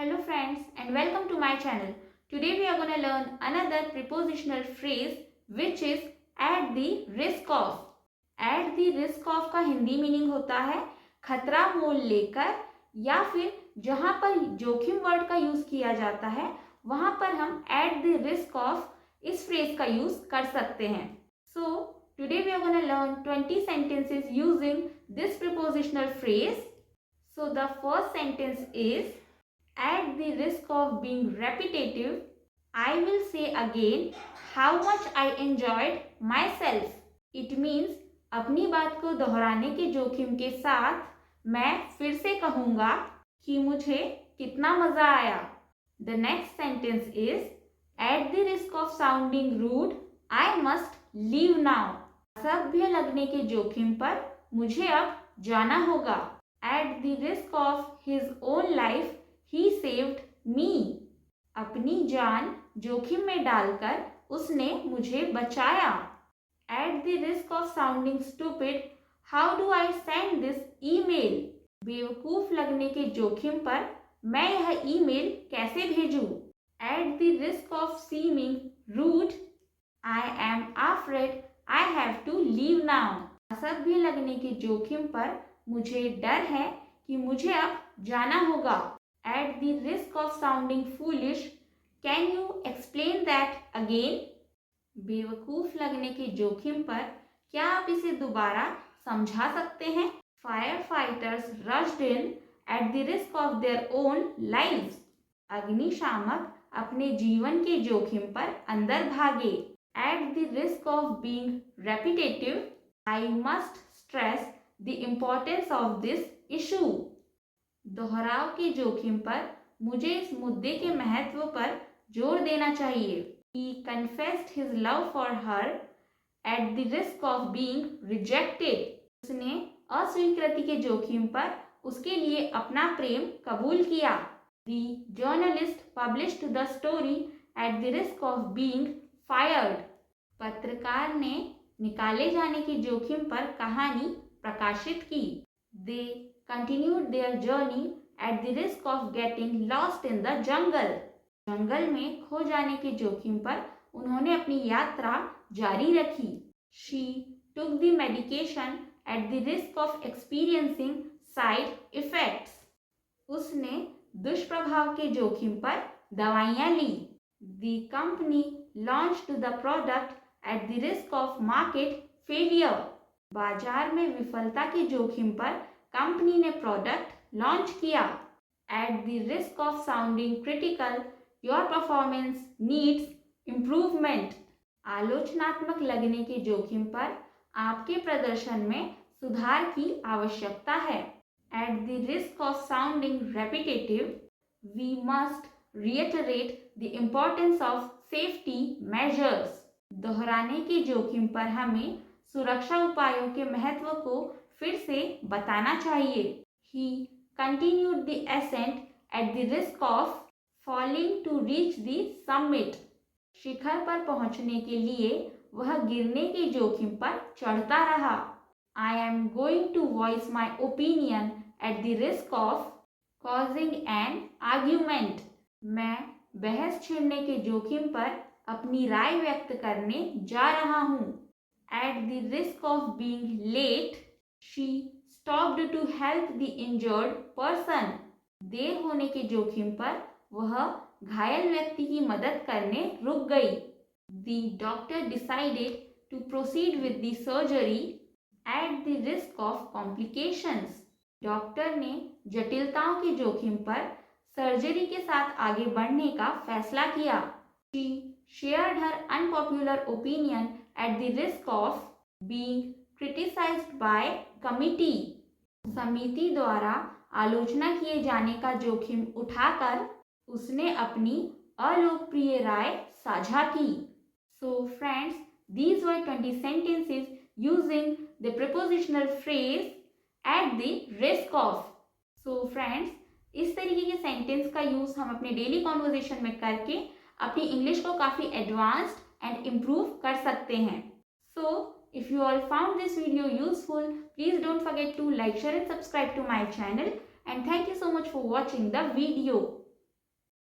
Hello friends and welcome to my channel. Today we are going to learn another prepositional phrase which is at the risk of. At the risk of का Hindi meaning होता है खतरा मोल लेकर, या फिर जहां पर जोखिम वर्ड का यूज किया जाता है वहां पर हम at the risk of इस फ्रेज का यूज कर सकते हैं. So today we are going to learn 20 sentences using this prepositional phrase. So the first sentence is, at the risk of being repetitive, I will say again how much I enjoyed myself. It means अपनी बात को दोहराने के जोखिम के साथ मैं फिर से कहूँगा कि मुझे कितना मज़ा आया. The next sentence is, at the risk of sounding rude, I must leave now. असभ्य लगने के जोखिम पर मुझे अब जाना होगा. At the risk of his own life, he saved me. अपनी जान जोखिम में डालकर उसने मुझे बचाया. At the risk of sounding stupid, how do I send this email? बेवकूफ लगने के जोखिम पर मैं यह ईमेल कैसे भेजूं? At the risk of seeming rude, I am afraid I have to leave now. असभ्य लगने के जोखिम पर मुझे डर है कि मुझे अब जाना होगा. At the risk of sounding foolish, can you explain that again? बेवकूफ लगने के जोखिम पर क्या आप इसे दोबारा समझा सकते हैं? Firefighters rushed in at the risk of their own lives. अग्निशामक अपने जीवन के जोखिम पर अंदर भागे. At the risk of being repetitive, I must stress the importance of this issue. दोहराव के जोखिम पर मुझे इस मुद्दे के महत्व पर जोर देना चाहिए. He confessed his love for her at the risk of being rejected. उसने अस्वीकृति के जोखिम पर उसके लिए अपना प्रेम कबूल किया. The journalist published the story at the risk of being fired. पत्रकार ने निकाले जाने के जोखिम पर कहानी प्रकाशित की. They continued their journey at the risk of getting lost in the jungle. जंगल में खो जाने के जोखिम पर उन्होंने अपनी यात्रा जारी रखी. She took the medication at the risk of experiencing side effects. उसने दुष्प्रभाव के जोखिम पर दवाइयाँ ली. The company launched the product at the risk of market failure. बाजार में विफलता के जोखिम पर कंपनी ने प्रोडक्ट लॉन्च किया. At the risk of sounding critical, your performance needs improvement. आलोचनात्मक लगने के जोखिम पर आपके प्रदर्शन में सुधार की आवश्यकता है. At the risk of sounding repetitive, we must reiterate the importance of safety measures. दोहराने के जोखिम पर हमें सुरक्षा उपायों के महत्व को फिर से बताना चाहिए. He continued the ascent at the risk of falling to reach the summit. शिखर पर पहुंचने के लिए वह गिरने के जोखिम पर चढ़ता रहा. I am going to voice my opinion at the risk of causing an argument. मैं बहस छिड़ने के जोखिम पर अपनी राय व्यक्त करने जा रहा हूँ. At the risk of being late, she stopped to help the injured person. देर होने के जोखिम पर वह घायल व्यक्ति की मदद करने रुक गई. The doctor decided to proceed with the surgery at the risk of complications. Doctor ने जटिलताओं के जोखिम पर सर्जरी के साथ आगे बढ़ने का फैसला किया. She shared her unpopular opinion at the risk of being criticized by committee. समिति द्वारा आलोचना किए जाने का जोखिम उठाकर उसने अपनी अलोकप्रिय राय साझा की. So friends, these were 20 sentences using the prepositional phrase at the risk of. So friends, इस तरीके के सेंटेंस का यूज हम अपने डेली कॉन्वर्जेशन में करके अपनी इंग्लिश को काफ़ी एडवांस्ड एंड इम्प्रूव कर सकते हैं. So if you all found this video useful, please don't forget to like, share and subscribe to my channel, and thank you so much for watching the video.